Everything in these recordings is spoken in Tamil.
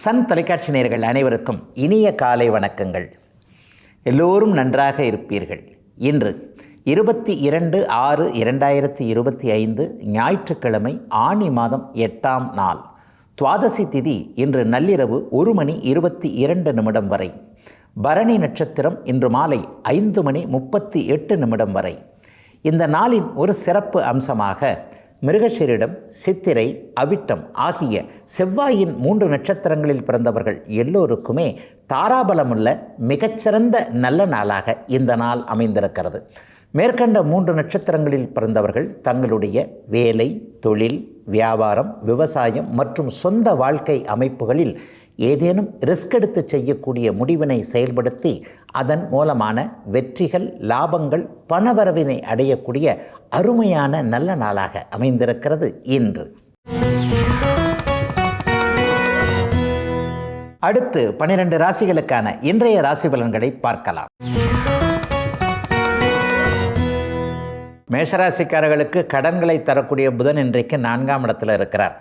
சன் தொலைக்காட்சி நேயர்கள் அனைவருக்கும் இனிய காலை வணக்கங்கள். எல்லோரும் நன்றாக இருப்பீர்கள். இன்று 22/6/2025 ஞாயிற்றுக்கிழமை, ஆனி மாதம் 8ஆம் நாள். துவாதசி திதி இன்று நள்ளிரவு 1:22 வரை. பரணி நட்சத்திரம் இன்று மாலை 5:38 வரை. இந்த நாளின் ஒரு சிறப்பு அம்சமாக மிருகசீரிடம், சித்திரை, அவிட்டம் ஆகிய செவ்வாயின் 3 நட்சத்திரங்களில் பிறந்தவர்கள் எல்லோருக்குமே தாராபலமுள்ள மிகச்சிறந்த நல்ல நாளாக இந்த நாள் அமைந்திருக்கிறது. மேற்கண்ட 3 நட்சத்திரங்களில் பிறந்தவர்கள் தங்களுடைய வேலை, தொழில், வியாபாரம், விவசாயம் மற்றும் சொந்த வாழ்க்கை அமைப்புகளில் ஏதேனும் ரிஸ்க் எடுத்து செய்யக்கூடிய முடிவினை செயல்படுத்தி அதன் மூலமான வெற்றிகள், லாபங்கள், பணவரவினை அடையக்கூடிய அருமையான நல்ல நாளாக அமைந்திருக்கிறது இன்று. அடுத்து 12 ராசிகளுக்கான இன்றைய ராசி பலன்களை பார்க்கலாம். மேஷராசிக்காரர்களுக்கு கடன்களை தரக்கூடிய புதன் இன்றைக்கு 4ஆம் இடத்தில் இருக்கிறார்.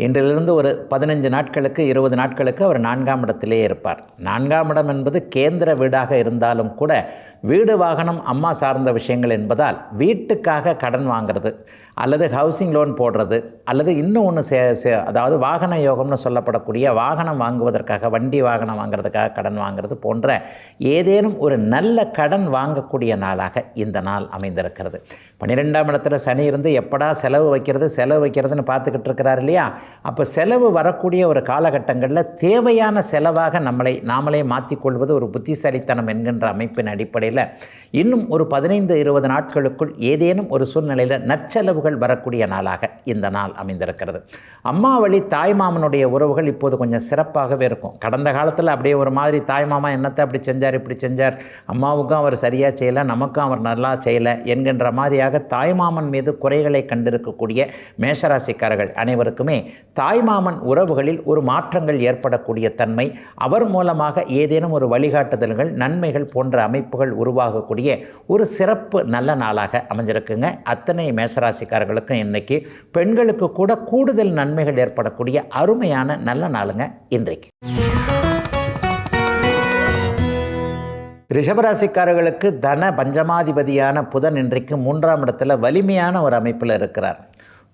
இன்றிலிருந்து ஒரு 15 நாட்களுக்கு 20 நாட்களுக்கு அவர் 4ஆம் இடத்திலே இருப்பார். 4ஆம் இடம் என்பது கேந்திர வீடாக இருந்தாலும் கூட வீடு, வாகனம், அம்மா சார்ந்த விஷயங்கள் என்பதால் வீட்டுக்காக கடன் வாங்கிறது அல்லது ஹவுசிங் லோன் போடுறது அல்லது இன்னும் ஒன்று அதாவது வாகன யோகம்னு சொல்லப்படக்கூடிய வாகனம் வாங்குவதற்காக, வண்டி வாகனம் வாங்குறதுக்காக கடன் வாங்கிறது போன்ற ஏதேனும் ஒரு நல்ல கடன் வாங்கக்கூடிய நாளாக இந்த நாள் அமைந்திருக்கிறது. 12ஆம் இடத்துல சனி இருந்து எப்படா செலவு வைக்கிறதுன்னு பார்த்துக்கிட்டு இருக்கிறார் இல்லையா? அப்போ செலவு வரக்கூடிய ஒரு காலகட்டங்களில் தேவையான செலவாக நாமளே மாற்றிக்கொள்வது ஒரு புத்திசாலித்தனம் என்கின்ற அமைப்பின் அடிப்படையில் இன்னும் ஒரு 15-20 நாட்களுக்குள் ஏதேனும் ஒரு சூழ்நிலையில் நற்செலவுகள் வரக்கூடிய நாளாக இந்த நாள் அமைந்திருக்கிறது. அம்மா வழி தாய்மாமனுடைய உறவுகள் இப்போது கொஞ்சம் சிறப்பாகவே இருக்கும். கடந்த காலத்தில் அப்படியே ஒரு மாதிரி தாய்மாமா என்னத்தை அப்படி செஞ்சார், இப்படி செஞ்சார், அம்மாவுக்கும் அவர் சரியாக செய்யலை, நமக்கும் அவர் நல்லா செய்யலை என்கின்ற மாதிரியாக தாய்மாமன் மீது குறைகளை கண்டிருக்கக்கூடிய மேஷராசிக்காரர்கள் அனைவருக்குமே தாய்மாமன் உறவுகளில் ஒரு மாற்றங்கள் ஏற்படக்கூடிய தன்மை, அவர் மூலமாக ஏதேனும் ஒரு வழிகாட்டுதல்கள், நன்மைகள் போன்ற அமைப்புகள் உருவாகக்கூடிய ஒரு சிறப்பு நல்ல நாளாக அமைஞ்சிருக்குங்க. அத்தனை மேஷராசிக்காரர்களுக்கும் இன்னைக்கு பெண்களுக்கு கூட கூடுதல் நன்மைகள் ஏற்படக்கூடிய அருமையான நல்ல நாளுங்க இன்றைக்கு. ரிஷபராசிக்காரர்களுக்கு தன பஞ்சமாதிபதியான புதன் இன்றைக்கு 3ஆம் இடத்துல வலிமையான ஒரு அமைப்பில் இருக்கிறார்.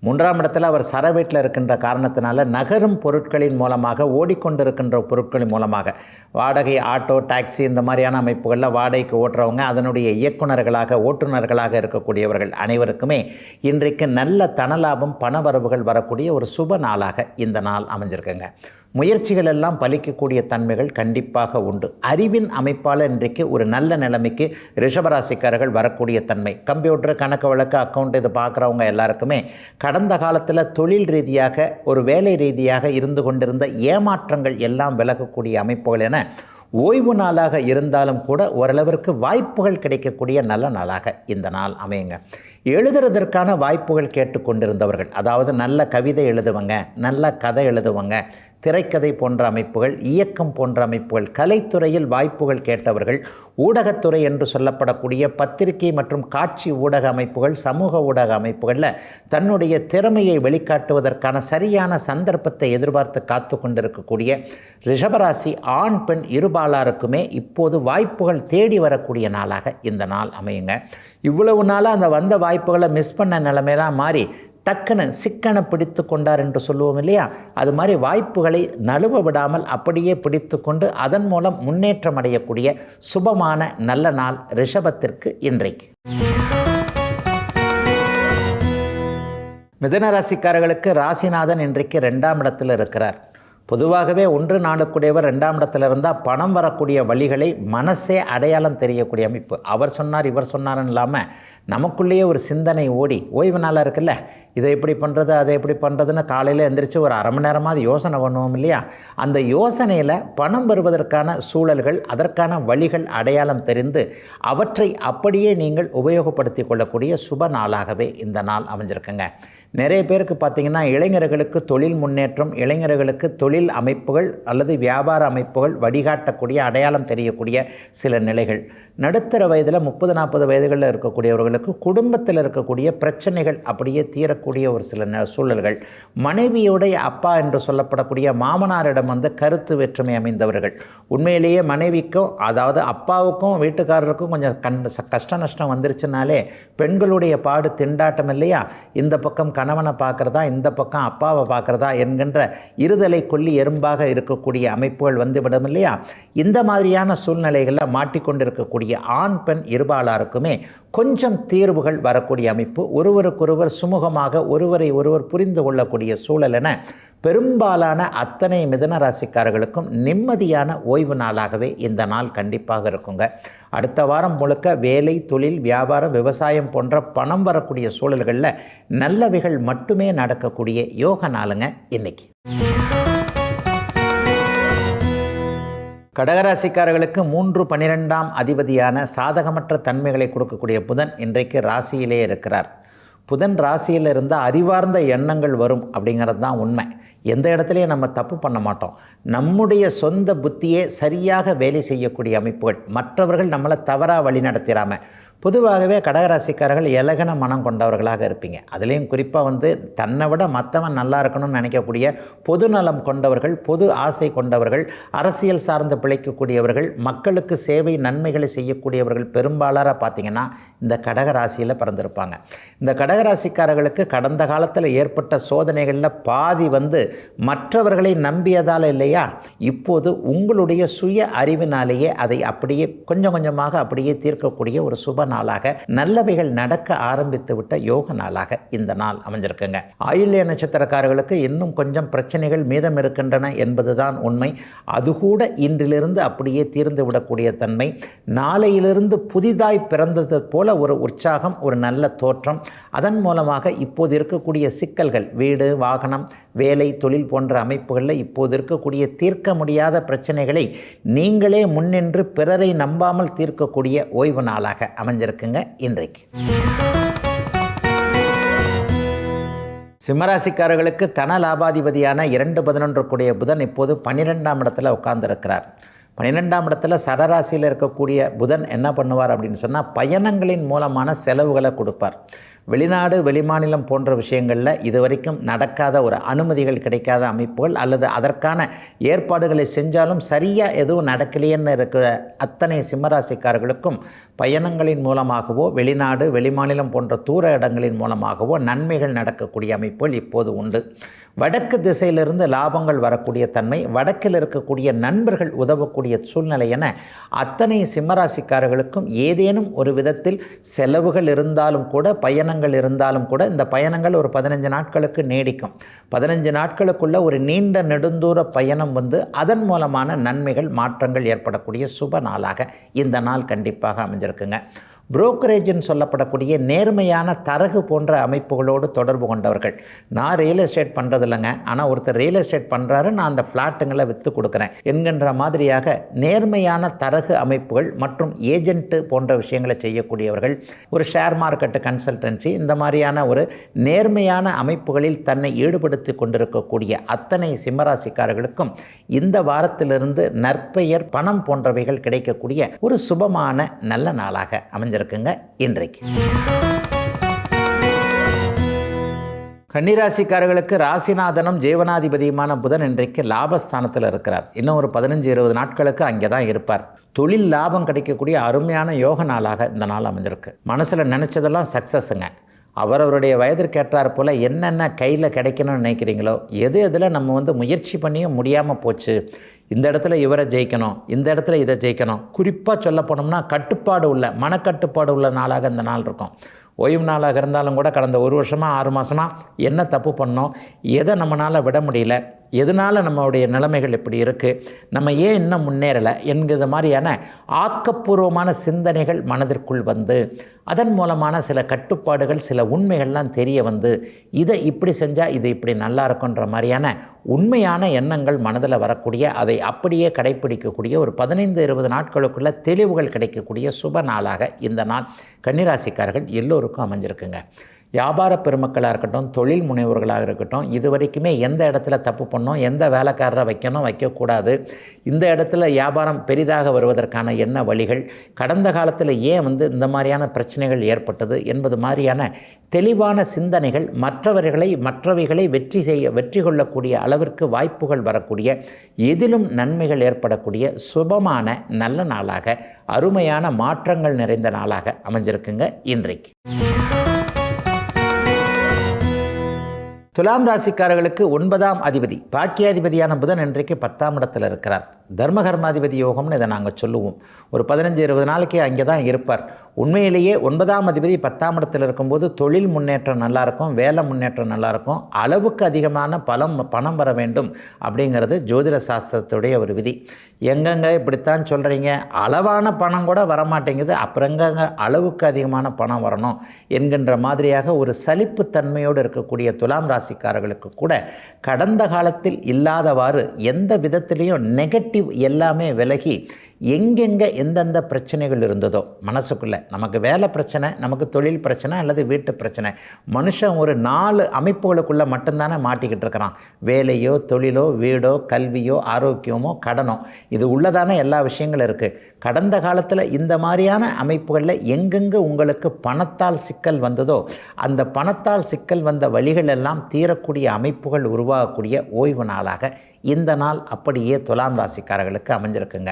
3ஆம் இடத்துல அவர் சர வீட்டில் இருக்கின்ற காரணத்தினால நகரும் பொருட்களின் மூலமாக, ஓடிக்கொண்டிருக்கின்ற பொருட்களின் மூலமாக, வாடகை, ஆட்டோ, டாக்ஸி இந்த மாதிரியான அமைப்புகளில் வாடகைக்கு ஓட்டுறவங்க, அதனுடைய இயக்குநர்களாக, ஓட்டுநர்களாக இருக்கக்கூடியவர்கள் அனைவருக்குமே இன்றைக்கு நல்ல தனலாபம், பணவரவுகள் வரக்கூடிய ஒரு சுப நாளாக இந்த நாள் அமைஞ்சிருக்குங்க. முயற்சிகள் எல்லாம் பலிக்கக்கூடிய தன்மைகள் கண்டிப்பாக உண்டு. அறிவின் அமைப்பால் இன்றைக்கு ஒரு நல்ல நிலைமைக்கு ரிஷபராசிக்காரர்கள் வரக்கூடிய தன்மை. கம்ப்யூட்டர், கணக்கு வழக்கு, அக்கௌண்ட் இது பார்க்குறவங்க எல்லாருக்குமே கடந்த காலத்தில் தொழில் ரீதியாக, ஒரு வேலை ரீதியாக இருந்து கொண்டிருந்த ஏமாற்றங்கள் எல்லாம் விலகக்கூடிய அமைப்புகள் என ஓய்வு நாளாக இருந்தாலும் கூட ஓரளவிற்கு வாய்ப்புகள் கிடைக்கக்கூடிய நல்ல நாளாக இந்த நாள் அமையுங்க. எழுதுறதற்கான வாய்ப்புகள் கேட்டுக்கொண்டிருந்தவர்கள், அதாவது நல்ல கவிதை எழுதுவங்க, நல்ல கதை எழுதுவங்க, திரைக்கதை போன்ற அமைப்புகள், இயக்கம் போன்ற அமைப்புகள், கலைத்துறையில் வாய்ப்புகள் கேட்டவர்கள், ஊடகத்துறை என்று சொல்லப்படக்கூடிய பத்திரிகை மற்றும் காட்சி ஊடக அமைப்புகள், சமூக ஊடக அமைப்புகளில் தன்னுடைய திறமையை வெளிக்காட்டுவதற்கான சரியான சந்தர்ப்பத்தை எதிர்பார்த்து காத்து கொண்டிருக்கக்கூடிய ரிஷபராசி ஆண், பெண் இருபாலாருக்குமே இப்போது வாய்ப்புகள் தேடி வரக்கூடிய நாளாக இந்த நாள் அமையுங்க. இவ்வளவு நாளாக அந்த வந்த வாய்ப்புகளை மிஸ் பண்ண நிலைமையெல்லாம் மாறி டக்குன்னு சிக்கனை பிடித்து கொண்டார் என்று சொல்லுவோம் இல்லையா? அது மாதிரி வாய்ப்புகளை நழுவ விடாமல் அப்படியே பிடித்து கொண்டு அதன் மூலம் முன்னேற்றம் அடையக்கூடிய சுபமான நல்ல நாள் ரிஷபத்திற்கு இன்றைக்கு. மிதுன ராசிக்காரர்களுக்கு ராசிநாதன் இன்றைக்கு 2ஆம் இடத்தில் இருக்கிறார். பொதுவாகவே 1 நாளுக்குடையவர் 2ஆம் இடத்துல இருந்தால் பணம் வரக்கூடிய வழிகளை மனசே அடையாளம் தெரியக்கூடிய அமைப்பு. அவர் சொன்னார், இவர் சொன்னார்னு இல்லாமல் நமக்குள்ளேயே ஒரு சிந்தனை ஓடி, ஓய்வு நாளாக இருக்குல்ல, இதை எப்படி பண்ணுறது, அதை எப்படி பண்ணுறதுன்னு காலையில் எந்திரிச்சு ஒரு அரை மணி நேரமாவது யோசனை பண்ணுவோம் இல்லையா? அந்த யோசனையில் பணம் வருவதற்கான சூழல்கள், அதற்கான வழிகள் அடையாளம் தெரிந்து அவற்றை அப்படியே நீங்கள் உபயோகப்படுத்தி கொள்ளக்கூடிய சுப நாளாகவே இந்த நாள் அமைஞ்சிருக்குங்க. நிறைய பேருக்கு பார்த்திங்கன்னா இளைஞர்களுக்கு தொழில் முன்னேற்றம், இளைஞர்களுக்கு தொழில் தொழில் அமைப்புகள் அல்லது வியாபார அமைப்புகள் வழிகாட்டக்கூடிய அடையாளம் தெரியக்கூடிய சில நிலைகள். நடுத்தர வயதில் 30-40 வயதுகளில் இருக்கக்கூடியவர்களுக்கு குடும்பத்தில் இருக்கக்கூடிய பிரச்சனைகள் அப்படியே தீரக்கூடிய ஒரு சில சூழல்கள். மனைவியுடைய அப்பா என்று சொல்லப்படக்கூடிய மாமனாரிடம் கருத்து வேற்றுமை அமைந்தவர்கள். உண்மையிலேயே மனைவிக்கும் அதாவது அப்பாவுக்கும் வீட்டுக்காரருக்கும் கொஞ்சம் கஷ்ட நஷ்டம் வந்துருச்சுனாலே பெண்களுடைய பாடு திண்டாட்டம் இல்லையா? இந்த பக்கம் கணவனை பார்க்குறதா, இந்த பக்கம் அப்பாவை பார்க்குறதா என்கின்ற இருதலை கொல்லி எறும்பாக இருக்கக்கூடிய அமைப்புகள் வந்துவிடும் இல்லையா? இந்த மாதிரியான சூழ்நிலைகளில் மாட்டிக்கொண்டிருக்கக்கூடிய ஆண் பெண் இருபாலாருக்குமே கொஞ்சம் தீர்வுகள் வரக்கூடிய அமைப்பு. ஒருவருக்கொருவர் சுமூகமாக ஒருவரை ஒருவர் புரிந்து கொள்ளக்கூடிய சூழல் என பெரும்பாலான அத்தனை மிதுன ராசிக்காரர்களுக்கும் நிம்மதியான ஓய்வு நாளாகவே இந்த நாள் கண்டிப்பாக இருக்குங்க. அடுத்த வாரம் முழுக்க வேலை, தொழில், வியாபாரம், விவசாயம் போன்ற பணம் வரக்கூடிய சூழல்களில் நல்லவைகள் மட்டுமே நடக்கக்கூடிய யோக நாளுங்க இன்னைக்கு. கடகராசிக்காரர்களுக்கு 3-12 அதிபதியான சாதகமற்ற தன்மைகளை கொடுக்கக்கூடிய புதன் இன்றைக்கு ராசியிலே இருக்கிறார். புதன் ராசியில் இருந்தால் அறிவார்ந்த எண்ணங்கள் வரும் அப்படிங்கிறது தான் உண்மை. எந்த இடத்துலையும் நம்ம தப்பு பண்ண மாட்டோம். நம்முடைய சொந்த புத்தியே சரியாக வேலை செய்யக்கூடிய அமைப்புகள், மற்றவர்கள் நம்மளை தவறாக வழி நடத்திடாமல். பொதுவாகவே கடகராசிக்காரர்கள் இலகன மனம் கொண்டவர்களாக இருப்பீங்க. அதுலேயும் குறிப்பாக தன்னை விட மற்றவன் நல்லா இருக்கணும்னு நினைக்கக்கூடிய பொது நலம் கொண்டவர்கள், பொது ஆசை கொண்டவர்கள், அரசியல் சார்ந்து பிழைக்கக்கூடியவர்கள், மக்களுக்கு சேவை நன்மைகளை செய்யக்கூடியவர்கள் பெரும்பாலாக பார்த்திங்கன்னா இந்த கடகராசியில் பிறந்திருப்பாங்க. இந்த கடகராசிக்காரர்களுக்கு கடந்த காலத்தில் ஏற்பட்ட சோதனைகளில் பாதி மற்றவர்களை நம்பியதால் இல்லையா? இப்போது உங்களுடைய சுய அறிவினாலேயே அதை அப்படியே கொஞ்சம் கொஞ்சமாக அப்படியே தீர்க்கக்கூடிய ஒரு சுப நாளாக, நல்லவைகள் நடக்க ஆரம்பித்து விட்ட யோக நாளாக இந்த நாள் அமைஞ்சிருக்குங்க. ஆயில்ய நட்சத்திரக்காரர்களுக்கு இன்னும் கொஞ்சம் பிரச்சனைகள் மீதம் இருக்கின்றன என்பதுதான் உண்மை. அது கூட இன்றிலிருந்து அப்படியே தீர்ந்து விடக்கூடிய தன்மை. நாளையிலிருந்து புதிதாய் பிறந்தது போல ஒரு உற்சாகம், ஒரு நல்ல தோற்றம். அதன் மூலமாக இப்போது இருக்கக்கூடிய சிக்கல்கள், வீடு, வாகனம், வேலை, தொழில் போன்ற அமைப்புகளில் இப்போது இருக்கக்கூடிய தீர்க்க முடியாத பிரச்சனைகளை நீங்களே முன்னின்று பிறரை நம்பாமல் தீர்க்கக்கூடிய ஓய்வு நாளாக அமைஞ்சிருக்குங்க இன்றைக்கு. சிம்மராசிக்காரர்களுக்கு தன லாபாதிபதியான 2-11 புதன் இப்போது 12ஆம் இடத்துல உட்கார்ந்திருக்கிறார். 12ஆம் இடத்துல சடராசியில் இருக்கக்கூடிய புதன் என்ன பண்ணுவார் அப்படின்னு சொன்னால் பயணங்களின் மூலமான செலவுகளை கொடுப்பார். வெளிநாடு, வெளிமாநிலம் போன்ற விஷயங்களில் இதுவரைக்கும் நடக்காத ஒரு அனுமதிகள் கிடைக்காத அமைப்புகள் அல்லது அதற்கான ஏற்பாடுகளை செஞ்சாலும் சரியாக எதுவும் நடக்கலையேன்னு இருக்கிற அத்தனை சிம்மராசிக்காரர்களுக்கும் பயணங்களின் மூலமாகவோ, வெளிநாடு, வெளிமாநிலம் போன்ற தூர இடங்களின் மூலமாகவோ நன்மைகள் நடக்கக்கூடிய அமைப்புகள் இப்போது உண்டு. வடக்கு திசையிலிருந்து லாபங்கள் வரக்கூடிய தன்மை, வடக்கில் இருக்கக்கூடிய நண்பர்கள் உதவக்கூடிய சூழ்நிலை என அத்தனை சிம்மராசிக்காரர்களுக்கும் ஏதேனும் ஒரு விதத்தில் செலவுகள் இருந்தாலும் கூட, பயணங்கள் இருந்தாலும் கூட, இந்த பயணங்கள் ஒரு 15 நாட்களுக்கு நீடிக்கும். 15 நாட்களுக்குள்ள ஒரு நீண்ட நெடுந்தூர பயணம் அதன் மூலமான நன்மைகள், மாற்றங்கள் ஏற்படக்கூடிய சுப நாளாக இந்த நாள் கண்டிப்பாக அமைஞ்சிருக்குங்க. புரோக்கரேஜ்னு சொல்லப்படக்கூடிய நேர்மையான தரகு போன்ற அமைப்புகளோடு தொடர்பு கொண்டவர்கள். நான் ரியல் எஸ்டேட் பண்ணுறது இல்லைங்க, ஆனால் ஒருத்தர் ரியல் எஸ்டேட் பண்ணுறாரு, நான் அந்த ஃப்ளாட்டுங்களை விற்று கொடுக்குறேன் என்கின்ற மாதிரியாக நேர்மையான தரகு அமைப்புகள் மற்றும் ஏஜென்ட்டு போன்ற விஷயங்களை செய்யக்கூடியவர்கள், ஒரு ஷேர் மார்க்கெட்டு கன்சல்டன்சி, இந்த மாதிரியான ஒரு நேர்மையான அமைப்புகளில் தன்னை ஈடுபடுத்தி கொண்டிருக்கக்கூடிய அத்தனை சிம்மராசிக்காரர்களுக்கும் இந்த வாரத்திலிருந்து நற்பெயர், பணம் போன்றவைகள் கிடைக்கக்கூடிய ஒரு சுபமான நல்ல நாளாக அமைஞ்சிருக்குங்க இன்றைக்கு. கன்னிராசிக்காரர்களுக்கு ராசிநாதனும் ஜீவனாதிபதியுமான புதன் இன்றைக்கு லாபஸ்தானத்தில் இருக்கிறார். இன்னும் ஒரு 15-20 நாட்களுக்கு அங்கே தான் இருப்பார். தொழில் லாபம் கிடைக்கக்கூடிய அருமையான யோக நாளாக இந்த நாள் அமைஞ்சிருக்கு. மனசில் நினச்சதெல்லாம் சக்ஸஸுங்க. அவரவருடைய வயதிற்கேற்றார் போல் என்னென்ன கையில் கிடைக்கணும்னு நினைக்கிறீங்களோ, எதில் நம்ம முயற்சி பண்ணியும் முடியாமல் போச்சு, இந்த இடத்துல இவரை ஜெயிக்கணும், இந்த இடத்துல இதை ஜெயிக்கணும், குறிப்பாக சொல்ல போனோம்னா கட்டுப்பாடு உள்ள, மனக்கட்டுப்பாடு உள்ள நாளாக இந்த நாள் இருக்கும். ஓய்வு நாளாக இருந்தாலும் கூட கடந்த 1 வருஷமாக 6 மாதமாக என்ன தப்பு பண்ணோம், எதை நம்மளால் விட முடியல, எதனால் நம்மளுடைய நிலைமைகள் இப்படி இருக்குது, நம்ம ஏன் இன்னும் முன்னேறலை என்கிற மாதிரியான ஆக்கப்பூர்வமான சிந்தனைகள் மனதிற்குள் அதன் மூலமான சில கட்டுப்பாடுகள், சில உண்மைகள்லாம் தெரிய இதை இப்படி செஞ்சால் இது இப்படி நல்லா இருக்குன்ற மாதிரியான உண்மையான எண்ணங்கள் மனதில் வரக்கூடிய, அதை அப்படியே கடைப்பிடிக்கக்கூடிய ஒரு 15-20 நாட்களுக்குள்ள தெளிவுகள் கிடைக்கக்கூடிய சுப நாளாக இந்த நாள் கன்னிராசிக்காரர்கள் எல்லோருக்கும் அமைஞ்சிருக்குங்க. வியாபார பெருமக்களாக இருக்கட்டும், தொழில் முனைவோர்களாக இருக்கட்டும், இது வரைக்குமே எந்த இடத்துல தப்பு பண்ணோம், எந்த வேலைக்காரரை வைக்கணும், வைக்கக்கூடாது, இந்த இடத்துல வியாபாரம் பெரிதாக வருவதற்கான என்ன வழிகள், கடந்த காலத்தில் ஏன் இந்த மாதிரியான பிரச்சனைகள் ஏற்பட்டது என்பது மாதிரியான தெளிவான சிந்தனைகள் மற்றவைகளை வெற்றி கொள்ளக்கூடிய அளவிற்கு வாய்ப்புகள் வரக்கூடிய, எதிலும் நன்மைகள் ஏற்படக்கூடிய சுபமான நல்ல நாளாக, அருமையான மாற்றங்கள் நிறைந்த நாளாக அமைஞ்சிருக்குங்க இன்றைக்கு. துலாம் ராசிக்காரர்களுக்கு 9ஆம் அதிபதி பாக்கியாதிபதியான புதன் இன்றைக்கு 10ஆம் இடத்தில் இருக்கிறார். தர்மகர்மாதிபதி யோகம்னு இதை நாங்கள் சொல்லுவோம். ஒரு 15-20 நாளைக்கு அங்கே தான் இருப்பார். உண்மையிலேயே 9ஆம் அதிபதி 10ஆம் இடத்தில் இருக்கும்போது தொழில் முன்னேற்றம் நல்லாயிருக்கும், வேலை முன்னேற்றம் நல்லாயிருக்கும், அளவுக்கு அதிகமான பணம் வர வேண்டும் அப்படிங்கிறது ஜோதிட சாஸ்திரத்துடைய ஒரு விதி. எங்கெங்க இப்படித்தான் சொல்கிறீங்க, அளவான பணம் கூட வரமாட்டேங்குது, அப்புறம் எங்கெங்க அளவுக்கு அதிகமான பணம் வரணும் என்கின்ற மாதிரியாக ஒரு சலிப்புத்தன்மையோடு இருக்கக்கூடிய துலாம் ராசிக்காரர்களுக்கு கூட கடந்த காலத்தில் இல்லாதவாறு எந்த விதத்திலையும் நெகட்டிவ் எல்லாமே விலகி எங்கெங்கே எந்தெந்த பிரச்சனைகள் இருந்ததோ மனசுக்குள்ளே, நமக்கு வேலை பிரச்சனை, நமக்கு தொழில் பிரச்சனை அல்லது வீட்டு பிரச்சனை, மனுஷன் ஒரு 4 அமைப்புகளுக்குள்ளே மட்டும்தானே மாட்டிக்கிட்டு இருக்கிறான். வேலையோ, தொழிலோ, வீடோ, கல்வியோ, ஆரோக்கியமோ, கடனோ, இது உள்ளதான எல்லா விஷயங்களும் இருக்குது. கடந்த காலத்தில் இந்த மாதிரியான அமைப்புகளில் எங்கெங்கே உங்களுக்கு பணத்தால் சிக்கல் வந்ததோ அந்த பணத்தால் சிக்கல் வந்த வழிகள் எல்லாம் தீரக்கூடிய அமைப்புகள் உருவாகக்கூடிய ஓய்வு நாளாக இந்த நாள் அப்படியே துலாம் ராசிக்காரர்களுக்கு அமைஞ்சிருக்குங்க.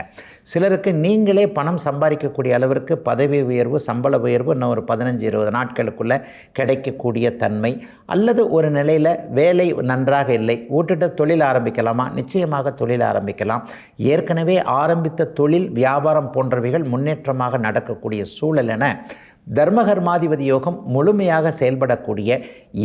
சிலருக்கு நீங்களே பணம் சம்பாதிக்கக்கூடிய அளவிற்கு பதவி உயர்வு, சம்பள உயர்வு இன்னும் ஒரு 15-20 நாட்களுக்குள்ளே கிடைக்கக்கூடிய தன்மை, அல்லது ஒரு நிலையில் வேலை நன்றாக இல்லை, விட்டுட்டு தொழில் ஆரம்பிக்கலாமா? நிச்சயமாக தொழில் ஆரம்பிக்கலாம். ஏற்கனவே ஆரம்பித்த தொழில், வியாபாரம் போன்றவைகள் முன்னேற்றமாக நடக்கக்கூடிய சூழல் என தர்மகர்மாதிபதி யோகம் முழுமையாக செயல்படக்கூடிய,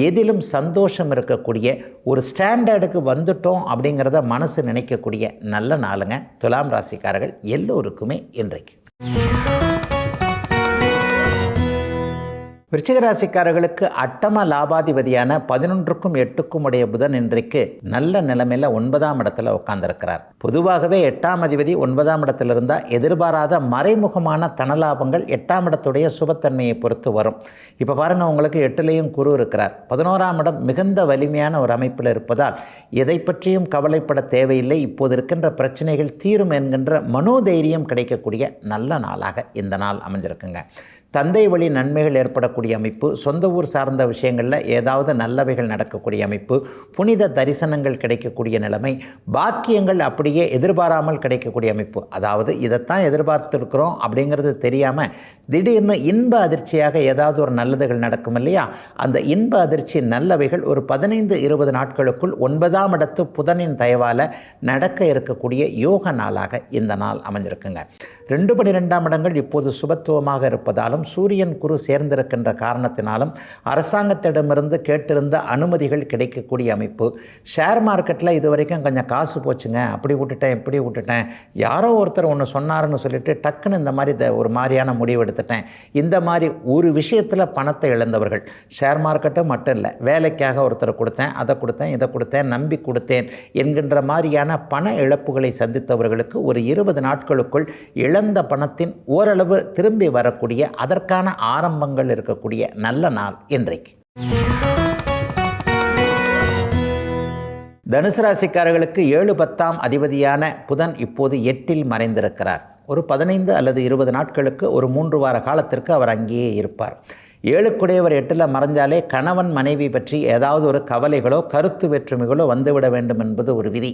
எதிலும் சந்தோஷம் இருக்கக்கூடிய, ஒரு ஸ்டாண்டர்டுக்கு வந்துட்டோம் அப்படிங்கிறத மனசு நினைக்கக்கூடிய நல்ல நாளுங்க துலாம் ராசிக்காரர்கள் எல்லோருக்குமே இன்றைக்கு. விருச்சிக ராசிக்காரர்களுக்கு அட்டம லாபாதிபதியான 11க்கும் 8க்கும் உடைய புதன் இன்றைக்கு நல்ல நிலைமையில் 9ஆம் இடத்துல உட்கார்ந்துருக்கிறார். பொதுவாகவே 8ஆம் அதிபதி 9ஆம் இடத்துல இருந்தால் எதிர்பாராத மறைமுகமான தனலாபங்கள் 8ஆம் இடத்துடைய சுபத்தன்மையை பொறுத்து வரும். இப்போ பாருங்கள், உங்களுக்கு 8லேயும் குரு இருக்கிறார். 11ஆம் இடம் மிகுந்த வலிமையான ஒரு அமைப்பில் இருப்பதால் எதை பற்றியும் கவலைப்பட தேவையில்லை. இப்போது இருக்கின்ற பிரச்சனைகள் தீரும் என்கின்ற மனோதைரியம் கிடைக்கக்கூடிய நல்ல நாளாக இந்த நாள் அமைஞ்சிருக்குங்க. தந்தை வழி நன்மைகள் ஏற்படக்கூடிய அமைப்பு, சொந்த ஊர் சார்ந்த விஷயங்களில் ஏதாவது நல்லவைகள் நடக்கக்கூடிய அமைப்பு, புனித தரிசனங்கள் கிடைக்கக்கூடிய நிலைமை, பாக்கியங்கள் அப்படியே எதிர்பாராமல் கிடைக்கக்கூடிய அமைப்பு. அதாவது இதைத்தான் எதிர்பார்த்துருக்கிறோம் அப்படிங்கிறது தெரியாமல் திடீர்னு இன்ப அதிர்ச்சியாக ஏதாவது ஒரு நல்லதுகள் நடக்கும் இல்லையா? அந்த இன்ப அதிர்ச்சி நல்லவைகள் ஒரு 15-20 நாட்களுக்குள் 9ஆம் இடத்து புதனின் தயவால் நடக்க இருக்கக்கூடிய யோக நாளாக இந்த நாள் அமைஞ்சிருக்குங்க. 2-12ஆம் இடங்கள் இப்போது சுபத்துவமாக இருப்பதாலும் சூரியன் குரு சேர்ந்திருக்கின்ற காரணத்தினாலும் அரசாங்கத்திடமிருந்து கேட்டிருந்த அனுமதிகள் கிடைக்கக்கூடிய அமைப்பு. ஷேர் மார்க்கெட்டில் இது வரைக்கும் கொஞ்சம் காசு போச்சுங்க, அப்படி விட்டுட்டேன் இப்படி விட்டுட்டேன், யாரோ ஒருத்தர் ஒன்று சொன்னாருன்னு சொல்லிட்டு டக்குன்னு இந்த மாதிரி ஒரு மாதிரியான முடிவு எடுத்துட்டேன், இந்த மாதிரி ஒரு விஷயத்தில் பணத்தை இழந்தவர்கள், ஷேர் மார்க்கெட்டு மட்டும் இல்லை, வேலைக்காக ஒருத்தர் கொடுத்தேன், அதை கொடுத்தேன், இதை கொடுத்தேன், நம்பி கொடுத்தேன் என்கின்ற மாதிரியான பண இழப்புகளை சந்தித்தவர்களுக்கு ஒரு 20 நாட்களுக்குள் இழந்த பணத்தின் ஓரளவு திரும்பி வரக்கூடிய, அதற்கான ஆரம்பங்கள் இருக்கக்கூடிய நல்ல நாள் இன்றைக்கு. தனுசு ராசிக்காரர்களுக்கு 7-10ஆம் அதிபதியான புதன் இப்போது 8இல் மறைந்திருக்கிறார். ஒரு 15 அல்லது 20 நாட்களுக்கு, ஒரு 3 வார காலத்திற்கு அவர் அங்கேயே இருப்பார். 7க்குடையவர் 8ல் மறைஞ்சாலே கணவன் மனைவி பற்றி ஏதாவது ஒரு கவலைகளோ கருத்து வேற்றுமைகளோ வந்துவிட வேண்டும் என்பது ஒரு விதி.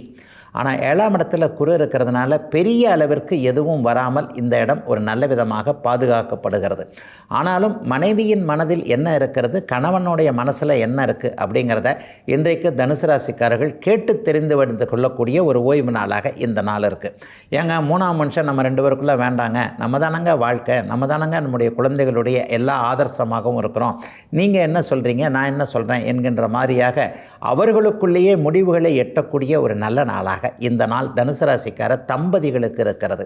ஆனால் 7ஆம் இடத்துல குரு இருக்கிறதுனால பெரிய அளவிற்கு எதுவும் வராமல் இந்த இடம் ஒரு நல்ல விதமாக பாதுகாக்கப்படுகிறது. ஆனாலும் மனைவியின் மனதில் என்ன இருக்கிறது, கணவனுடைய மனசில் என்ன இருக்குது அப்படிங்கிறத இன்றைக்கு தனுசு ராசிக்காரர்கள் கேட்டு தெரிந்து கொள்ளக்கூடிய ஒரு ஓய்வு நாளாக இந்த நாள் இருக்குது. ஏங்க 3ஆம் மனுஷன் நம்ம 2 பேருக்குள்ளே வேண்டாங்க, நம்ம தானங்க வாழ்க்கை, நம்ம தானங்க நம்முடைய குழந்தைகளுடைய எல்லா ஆதர்சமாகவும் இருக்கிறோம், நீங்கள் என்ன சொல்கிறீங்க, நான் என்ன சொல்கிறேன் என்கின்ற மாதிரியாக அவர்களுக்குள்ளேயே முடிவுகளை எட்டக்கூடிய ஒரு நல்ல நாளாக இந்த நாள் தனுசு ராசிக்கார தம்பதிகளுக்கு இருக்கிறது.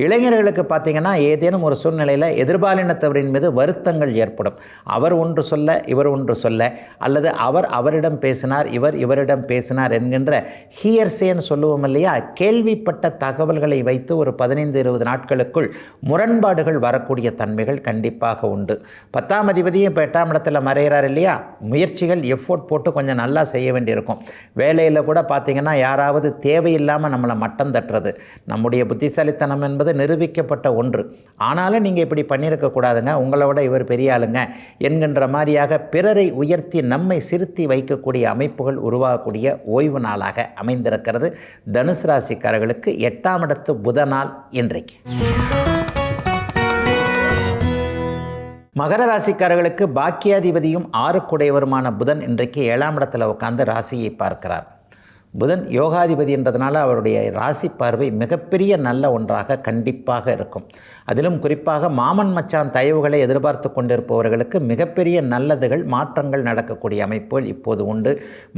இளைஞர்களுக்கு பார்த்தீங்கன்னா ஏதேனும் ஒரு சூழ்நிலையில் எதிர்பாலினத்தவரின் மீது வருத்தங்கள் ஏற்படும். அவர் ஒன்று சொல்ல இவர் ஒன்று சொல்ல, அல்லது அவர் அவரிடம் பேசினார் இவர் இவரிடம் பேசினார் என்கின்ற ஹியர்சேன்னு சொல்லுவோம் இல்லையா, கேள்விப்பட்ட தகவல்களை வைத்து ஒரு 15-20 நாட்களுக்குள் முரண்பாடுகள் வரக்கூடிய தன்மைகள் கண்டிப்பாக உண்டு. 10ஆம் 8ஆம் அதிபதியும் இப்போ 8ஆம் இடத்துல மறைகிறார் இல்லையா, முயற்சிகள் எஃபோர்ட் போட்டு கொஞ்சம் நல்லா செய்ய வேண்டியிருக்கும். வேலையில் கூட பார்த்திங்கன்னா யாராவது தேவையில்லாமல் நம்மளை மட்டம் தட்டுறது, நம்முடைய புத்திசாலித்தனம் என்பது நிரூபிக்கப்பட்ட ஒன்று. ஆனாலும் நீங்கள் இப்படி பண்ணியிருக்கக்கூடாதுங்க, உங்களை விட இவர் பெரிய ஆளுங்க என்கின்ற மாதிரியாக பிறரை உயர்த்தி நம்மை சிறுத்தி வைக்கக்கூடிய அமைப்புகள் உருவாகக்கூடிய ஓய்வு நாளாக அமைந்திருக்கிறது தனுசு ராசிக்காரர்களுக்கு 8ஆம் இடத்து புதனால் இன்றைக்கு. மகர ராசிக்காரர்களுக்கு பாக்கியாதிபதியும் 6க்குடையவருமான புதன் இன்றைக்கு 7ஆம் இடத்துல உட்கார்ந்து ராசியை பார்க்கிறார். புதன் யோகாதிபதின்றதுனால அவருடைய ராசி பார்வை மிகப்பெரிய நல்ல ஒன்றாக கண்டிப்பாக இருக்கும். அதிலும் குறிப்பாக மாமன் மச்சான் தயவுகளை எதிர்பார்த்து கொண்டிருப்பவர்களுக்கு மிகப்பெரிய நல்லதுகள் மாற்றங்கள் நடக்கக்கூடிய அமைப்புகள் இப்போது உண்டு.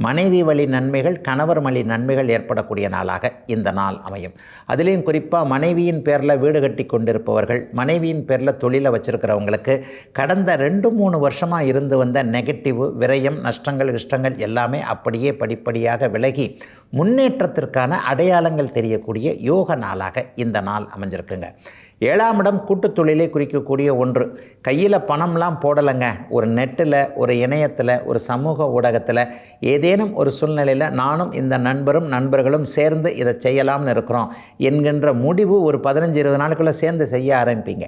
மனைவி வழி நன்மைகள், கணவர் வழி நன்மைகள் ஏற்படக்கூடிய நாளாக இந்த நாள் அமையும். அதிலையும் குறிப்பாக மனைவியின் பேரில் வீடு கட்டி கொண்டிருப்பவர்கள், மனைவியின் பேரில் தொழிலை வச்சுருக்கிறவங்களுக்கு கடந்த 2-3 வருஷமாக இருந்து வந்த நெகட்டிவ் விரயம், நஷ்டங்கள், இஷ்டங்கள் எல்லாமே அப்படியே படிப்படியாக விலகி முன்னேற்றத்திற்கான அடையாளங்கள் தெரியக்கூடிய யோக நாளாக இந்த நாள் அமைஞ்சிருக்குங்க. 7ஆம் இடம் கூட்டுத் தொழிலை குறிக்கக்கூடிய ஒன்று. கையில் பணம்லாம் போடலைங்க, ஒரு நெட்டில், ஒரு இணையத்தில், ஒரு சமூக ஊடகத்தில் ஏதேனும் ஒரு சூழ்நிலையில் நானும் இந்த நண்பர்களும் சேர்ந்து இதை செய்யலாம்னு இருக்கிறோம் என்கின்ற முடிவு ஒரு 15-20 நாளுக்குள்ளே சேர்ந்து செய்ய ஆரம்பிப்பீங்க.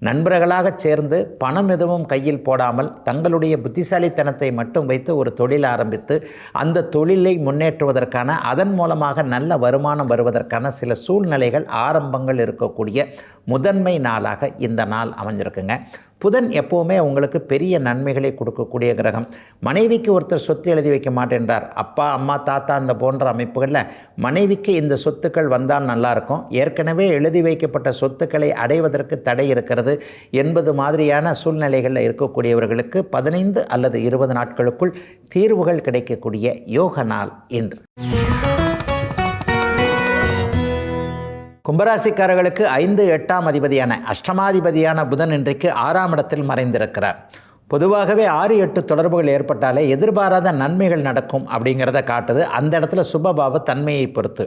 நண்பர்களாக சேர்ந்து பணம் எதுவும் கையில் போடாமல் தங்களுடைய புத்திசாலித்தனத்தை மட்டும் வைத்து ஒரு தொழில் ஆரம்பித்து அந்த தொழிலை முன்னேற்றுவதற்கான, அதன் மூலமாக நல்ல வருமானம் வருவதற்கான சில சூழ்நிலைகள், ஆரம்பங்கள் இருக்கக்கூடிய முதன்மை நாளாக இந்த நாள் அமைஞ்சிருக்குங்க. புதன் எப்போவுமே உங்களுக்கு பெரிய நன்மைகளை கொடுக்கக்கூடிய கிரகம். மனைவிக்கு ஒருத்தர் சொத்து எழுதி வைக்க மாட்டேன்றார், அப்பா அம்மா தாத்தா அந்த போன்ற அமைப்புகளில் மனைவிக்கு இந்த சொத்துக்கள் வந்தால் நல்லாயிருக்கும், ஏற்கனவே எழுதி வைக்கப்பட்ட சொத்துக்களை அடைவதற்கு தடை இருக்கிறது என்பது மாதிரியான சூழ்நிலைகளில் இருக்கக்கூடியவர்களுக்கு 15 அல்லது 20 நாட்களுக்குள் தீர்வுகள் கிடைக்கக்கூடிய யோக நாள் இன்று. கும்பராசிக்காரர்களுக்கு 5-8ஆம் அதிபதியான அஷ்டமாதிபதியான புதன் இன்றைக்கு 6ஆம் இடத்தில் மறைந்திருக்கிறார். பொதுவாகவே 6-8 தொடர்புகள் ஏற்பட்டாலே எதிர்பாராத நன்மைகள் நடக்கும் அப்படிங்கிறத காட்டுது. அந்த இடத்துல சுபபாவ தன்மையை பொறுத்து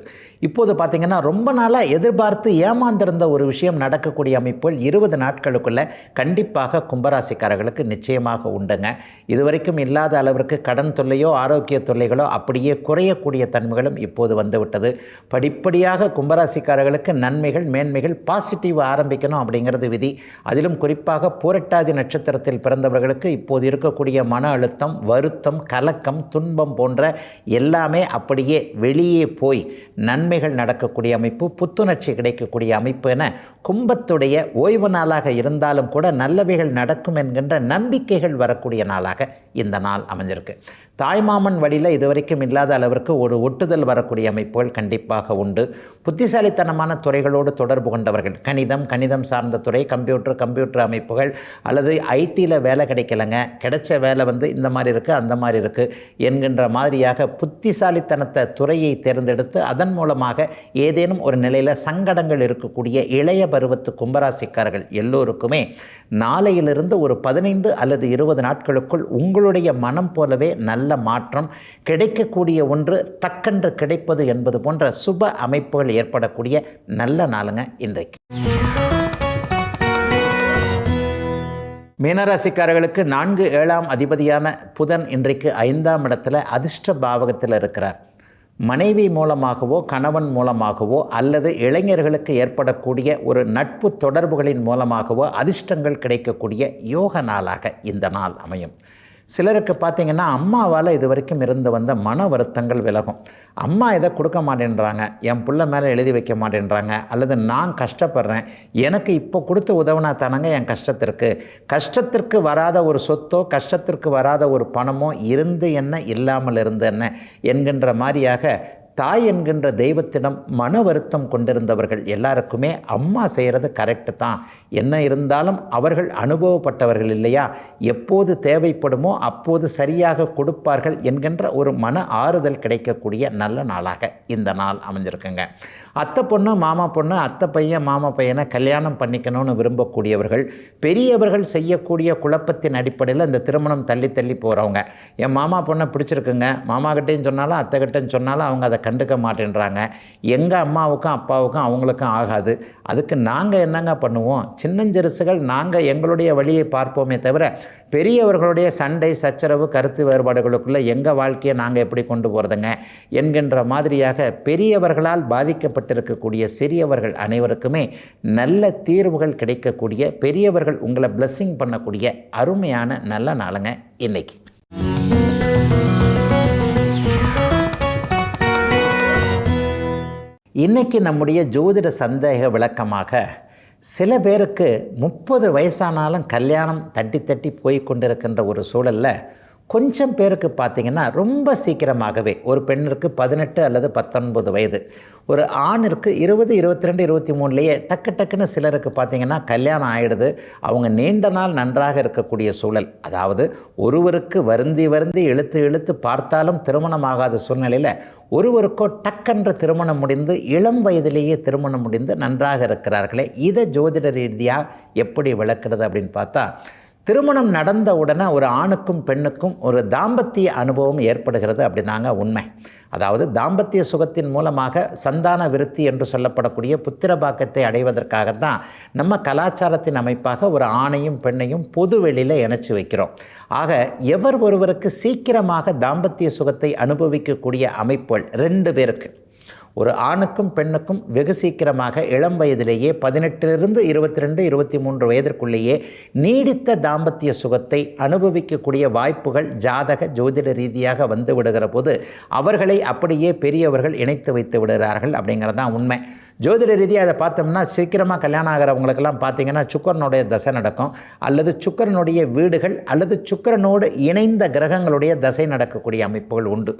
இப்போது பார்த்திங்கன்னா ரொம்ப நாளாக எதிர்பார்த்து ஏமாந்திருந்த ஒரு விஷயம் நடக்கக்கூடிய அமைப்புகள் 20 நாட்களுக்குள்ளே கண்டிப்பாக கும்பராசிக்காரர்களுக்கு நிச்சயமாக உண்டுங்க. இதுவரைக்கும் இல்லாத அளவிற்கு கடன் தொல்லையோ ஆரோக்கிய தொல்லைகளோ அப்படியே குறையக்கூடிய தன்மைகளும் இப்போது வந்துவிட்டது. படிப்படியாக கும்பராசிக்காரர்களுக்கு நன்மைகள், மேன்மைகள், பாசிட்டிவ் ஆரம்பிக்கணும் அப்படிங்கிறது விதி. அதிலும் குறிப்பாக பூரட்டாதி நட்சத்திரத்தில் பிறந்தவர்கள் இப்போது இருக்கக்கூடிய மன அழுத்தம், வருத்தம், கலக்கம், துன்பம் போன்ற எல்லாமே அப்படியே வெளியே போய் நன்மைகள் நடக்கக்கூடிய அமைப்பு, புத்துணர்ச்சி கிடைக்கக்கூடிய அமைப்பு என கும்பத்துடைய ஓய்வு நாளாக இருந்தாலும் கூட நல்லவைகள் நடக்கும் என்கின்ற நம்பிக்கைகள் வரக்கூடிய நாளாக இந்த நாள் அமைஞ்சிருக்கு. தாய்மாமன் வழியில் இதுவரைக்கும் இல்லாத அளவிற்கு ஒரு ஒட்டுதல் வரக்கூடிய அமைப்புகள் கண்டிப்பாக உண்டு. புத்திசாலித்தனமான துறைகளோடு தொடர்பு கொண்டவர்கள், கணிதம் சார்ந்த துறை, கம்ப்யூட்டர் அமைப்புகள் அல்லது ஐடியில் வேலை கிடைக்கலைங்க, கிடைச்ச வேலை இந்த மாதிரி இருக்குது அந்த மாதிரி இருக்குது என்கின்ற மாதிரியாக புத்திசாலித்தனத்தை துறையை தேர்ந்தெடுத்து அதன் மூலமாக ஏதேனும் ஒரு நிலையில் சங்கடங்கள் இருக்கக்கூடிய இளைய பருவத்து கும்பராசிக்காரர்கள் எல்லோருக்குமே நாளையிலிருந்து ஒரு 15 அல்லது 20 நாட்களுக்குள் உங்களுடைய மனம் போலவே நல்ல மாற்றம் கிடைக்கக்கூடிய ஒன்று, டக்கென்று கிடைப்பது என்பது போன்ற சுப அமைப்புகள் ஏற்படக்கூடிய நல்ல நாளுங்க இன்றைக்கு. மீனராசிக்காரர்களுக்கு 4-7ஆம் அதிபதியான புதன் இன்றைக்கு 5ஆம் இடத்துல அதிர்ஷ்ட பாவகத்தில் இருக்கிறார். மனைவி மூலமாகவோ கணவன் மூலமாகவோ அல்லது இளைஞர்களுக்கு ஏற்படக்கூடிய ஒரு நட்பு தொடர்புகளின் மூலமாகவோ அதிர்ஷ்டங்கள் கிடைக்கக்கூடிய யோக நாளாக இந்த நாள் அமையும். சிலருக்கு பார்த்திங்கன்னா அம்மாவால் இது வரைக்கும் இருந்து வந்த மன வருத்தங்கள் விலகும். அம்மா இதை கொடுக்க மாட்டேன்றாங்க, என் பிள்ளை மேலே எழுதி வைக்க மாட்டேன்றாங்க, அல்லது நான் கஷ்டப்படுறேன், எனக்கு இப்போ கொடுத்து உதவுனா தானங்க என் கஷ்டத்திற்கு வராத ஒரு சொத்தோ கஷ்டத்திற்கு வராத ஒரு பணமோ இருந்து என்ன இல்லாமல் இருந்து என்ன என்கின்ற மாதிரியாக தாய் என்கின்ற தெய்வத்திடம் மன வருத்தம் கொண்டிருந்தவர்கள் எல்லாருக்குமே அம்மா செய்கிறது கரெக்டு தான், என்ன இருந்தாலும் அவர்கள் அனுபவப்பட்டவர்கள் இல்லையா, எப்போது தேவைப்படுமோ அப்போது சரியாக கொடுப்பார்கள் என்கின்ற ஒரு மன ஆறுதல் கிடைக்கக்கூடிய நல்ல நாளாக இந்த நாள் அமைஞ்சிருக்குங்க. அத்தை பொண்ணு மாமா பொண்ணு, அத்தை பையன் மாமா பையனை கல்யாணம் பண்ணிக்கணும்னு விரும்பக்கூடியவர்கள், பெரியவர்கள் செய்யக்கூடிய குழப்பத்தின் அடிப்படையில் இந்த திருமணம் தள்ளி போகிறவங்க, என் மாமா பொண்ணை பிடிச்சிருக்குங்க, மாமாக்கிட்டையும் சொன்னாலும் அத்தைக்கிட்டையும் சொன்னாலும் அவங்க அதை கண்டுக்க மாட்டேன்றாங்க, எங்கள் அம்மாவுக்கும் அப்பாவுக்கும் அவங்களுக்கும் ஆகாது, அதுக்கு நாங்கள் என்னங்க பண்ணுவோம், சின்னஞ்சிறுசுகள் நாங்கள் எங்களுடைய வழியை பார்ப்போமே தவிர பெரியவர்களுடைய சண்டை சச்சரவு கருத்து வேறுபாடுகளுக்குள்ளே எங்கள் வாழ்க்கையை நாங்கள் எப்படி கொண்டு போகிறதுங்க என்கின்ற மாதிரியாக பெரியவர்களால் பாதிக்கப்பட்டிருக்கக்கூடிய சிறியவர்கள் அனைவருக்குமே நல்ல தீர்வுகள் கிடைக்கக்கூடிய, பெரியவர்கள் உங்களை பிளெஸ்ஸிங் பண்ணக்கூடிய அருமையான நல்ல நாளுங்க இன்னைக்கு. இன்றைக்கி நம்முடைய ஜோதிட சந்தேக விளக்கமாக, சில பேருக்கு 30 வயசானாலும் கல்யாணம் தட்டி தட்டி போய் கொண்டிருக்கின்ற ஒரு சூழலில் கொஞ்சம் பேருக்கு பார்த்திங்கன்னா ரொம்ப சீக்கிரமாகவே, ஒரு பெண்ணிற்கு 18 அல்லது 19 வயது, ஒரு ஆணிற்கு 20, 22, 23லேயே டக்குன்னு சிலருக்கு பார்த்திங்கன்னா கல்யாணம் ஆகிடுது. அவங்க நீண்ட நாள் நன்றாக இருக்கக்கூடிய சூழல், அதாவது ஒருவருக்கு வருந்தி இழுத்து பார்த்தாலும் திருமணமாகாத சூழ்நிலையில் ஒருவருக்கோ டக்கென்று திருமணம் முடிந்து இளம் வயதிலேயே திருமணம் முடிந்து நன்றாக இருக்கிறார்களே, இதை ஜோதிட ரீதியாக எப்படி விளக்குறது அப்படின்னு பார்த்தா, திருமணம் நடந்த உடனே ஒரு ஆணுக்கும் பெண்ணுக்கும் ஒரு தாம்பத்திய அனுபவம் ஏற்படுகிறது அப்படின்னாங்க உண்மை. அதாவது தாம்பத்திய சுகத்தின் மூலமாக சந்தான விருத்தி என்று சொல்லப்படக்கூடிய புத்திர பாக்கியத்தை அடைவதற்காகத்தான் நம்ம கலாச்சாரத்தின் அமைப்பாக ஒரு ஆணையும் பெண்ணையும் பொது வெளியில் இணைச்சி வைக்கிறோம். ஆக எவர் ஒருவருக்கு சீக்கிரமாக தாம்பத்திய சுகத்தை அனுபவிக்கக்கூடிய அமைப்புகள் 2 பேருக்கு, ஒரு ஆணுக்கும் பெண்ணுக்கும் வெகு சீக்கிரமாக இளம் வயதிலேயே 18லிருந்து 22, 23 வயதிற்குள்ளேயே நீடித்த தாம்பத்திய சுகத்தை அனுபவிக்கக்கூடிய வாய்ப்புகள் ஜாதக ஜோதிட ரீதியாக வந்து விடுகிற போது அவர்களை அப்படியே பெரியவர்கள் இணைத்து வைத்து விடுகிறார்கள் அப்படிங்கிறது தான் உண்மை. ஜோதிட ரீதியாக அதை பார்த்தோம்னா சீக்கிரமாக கல்யாணம் ஆகிறவங்களுக்கெல்லாம் பார்த்திங்கன்னா சுக்கரனுடைய தசை நடக்கும், அல்லது சுக்கரனுடைய வீடுகள் அல்லது சுக்கரனோடு இணைந்த கிரகங்களுடைய தசை நடக்கக்கூடிய அமைப்புகள் உண்டு.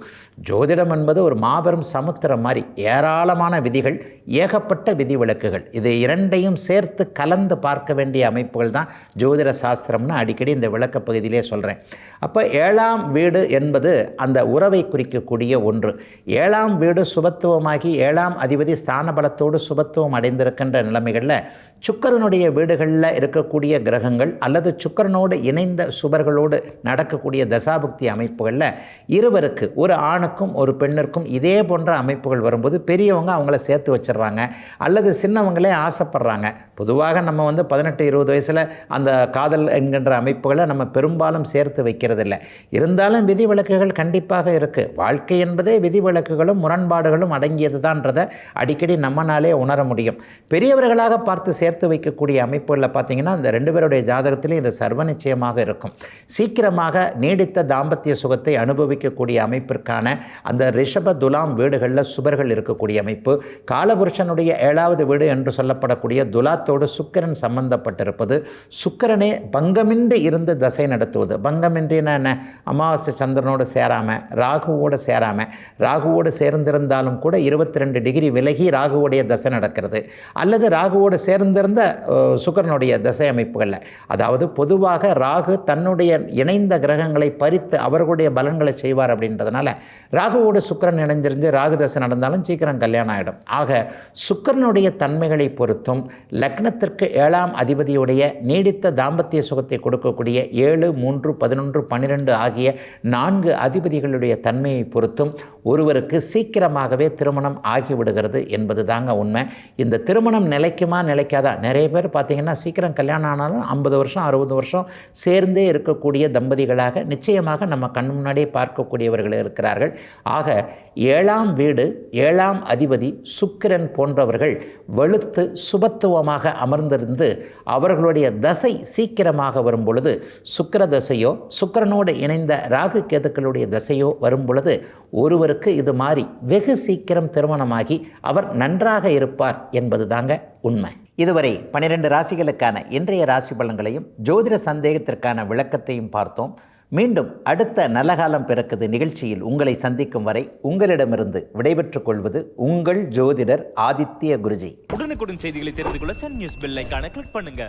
ஜோதிடம் என்பது ஒரு மாபெரும் சமுத்திரம் மாதிரி, ஏராளமான விதிகள், ஏகப்பட்ட விதிவிலக்குகள், இது 2ஐயும் சேர்த்து கலந்து பார்க்க வேண்டிய அமைப்புகள் தான் ஜோதிட சாஸ்திரம்னு அடிக்கடி இந்த விளக்க பகுதியிலே சொல்கிறேன். அப்போ 7ஆம் வீடு என்பது அந்த உறவை குறிக்கக்கூடிய ஒன்று. 7ஆம் வீடு சுபத்துவமாகி 7ஆம் அதிபதி ஸ்தான பலத்தோடு சுபத்துவம் அடைந்திருக்கின்ற நிலைமைகளில் சுக்கரனுடைய வீடுகளில் இருக்கக்கூடிய கிரகங்கள் அல்லது சுக்கரனோடு இணைந்த சுபர்களோடு நடக்கக்கூடிய தசாபுக்தி அமைப்புகளில் இருவருக்கு, ஒரு ஆணுக்கும் ஒரு பெண்ணிற்கும் இதே போன்ற அமைப்புகள் வரும்போது பெரியவங்க அவங்கள சேர்த்து வச்சிடுறாங்க, அல்லது சின்னவங்களே ஆசைப்படுறாங்க. பொதுவாக நம்ம 18, 20 வயசில் அந்த காதல் என்கின்ற அமைப்புகளை நம்ம பெரும்பாலும் சேர்த்து வைக்கிறதில்லை. இருந்தாலும் விதிவிலக்குகள் கண்டிப்பாக இருக்குது. வாழ்க்கை என்பதே விதிவிலக்குகளும் முரண்பாடுகளும் அடங்கியது தான்றதை அடிக்கடி நம்மளாலே உணர முடியும். பெரியவர்களாக பார்த்து சேர்த்து வைக்கக்கூடிய அமைப்புகளில் பார்த்திங்கன்னா இந்த 2 பேருடைய ஜாதகத்திலே இது சர்வ நிச்சயமாக இருக்கும். சீக்கிரமாக நீடித்த தாம்பத்திய சுகத்தை அனுபவிக்கக்கூடிய அமைப்பிற்கான அந்த ரிஷப துலாம் வீடுகளில் சுபர்கள் இருக்கக்கூடிய அமைப்பு, காலபுருஷனுடைய 7வது வீடு என்று சொல்லப்படக்கூடிய துலாத்தோடு சுக்கிரன் சம்பந்தப்பட்டிருப்பது, சுக்கிரனே பங்கமின்றி இருந்து தசை நடத்துவது. பங்கமின்றினா என்ன? அமாவாசை சந்திரனோடு சேராமல், ராகுவோடு சேராமல், ராகுவோடு சேர்ந்திருந்தாலும் கூட 22 டிகிரி விலகி ராகுவோடைய தசை நடக்கிறது, அல்லது ராகுவோடு சேர்ந்திருந்த சுக்கிரனுடைய தசை அமைப்புகளில். அதாவது பொதுவாக ராகு தன்னுடைய இணைந்த கிரகங்களை பறித்து அவர்களுடைய பலன்களை செய்வார் அப்படின்றதுனால ராகுவோடு சுக்கிரன் இணைஞ்சிருந்து ராகு தசை நடந்தாலும் சீக்கிரம் கல்யாணம் ஆகிடும். ஆக சுக்கிரனுடைய தன்மைகளை பொறுத்தும் லக்னத்திற்கு 7ஆம் அதிபதியுடைய நீடித்த தாம்பத்திய சுகத்தை கொடுக்கக்கூடிய 7, 3, 11, 12 ஆகிய 4 அதிபதிகளுடைய தன்மையை பொறுத்தும் ஒருவருக்கு சீக்கிரமாகவே திருமணம் ஆகிவிடுகிறது என்பது தாங்க உண்மை. இந்த திருமணம் நிலைக்குமா நிலைக்காதா? நிறைய பேர் பார்த்திங்கன்னா சீக்கிரம் கல்யாணம் ஆனாலும் 50 வருஷம் 60 வருஷம் சேர்ந்தே இருக்கக்கூடிய தம்பதிகளாக நிச்சயமாக நம்ம கண் முன்னாடியே பார்க்கக்கூடியவர்கள் இருக்கிறார்கள். ஆக 7ஆம் வீடு 7ஆம் அதிபதி சுக்கிரன் போன்றவர்கள் வலுத்து சுபத்துவமாக அமர்ந்திருந்து அவர்களுடைய தசை சீக்கிரமாக வரும் பொழுது, சுக்கிர தசையோ சுக்கிரனோடு இணைந்த ராகு கேதுக்களுடைய தசையோ வரும் பொழுது ஒருவருக்கு இது மாதிரி வெகு சீக்கிரம் திருமணமாகி அவர் நன்றாக இருப்பார் என்பது தாங்க உண்மை. இதுவரை 12 ராசிகளுக்கான இன்றைய ராசி பலன்களையும் ஜோதிட சந்தேகத்திற்கான விளக்கத்தையும் பார்த்தோம். மீண்டும் அடுத்த நல்ல காலம் பிறக்குது நிகழ்ச்சியில் உங்களை சந்திக்கும் வரை உங்களிடமிருந்து விடைபெற்றுக் கொள்வது உங்கள் ஜோதிடர் ஆதித்ய குருஜி. உடனுக்குடன் செய்திகளை தெரிந்து கொள்ள சன் நியூஸ் பெல் ஐகானை கிளிக் பண்ணுங்க.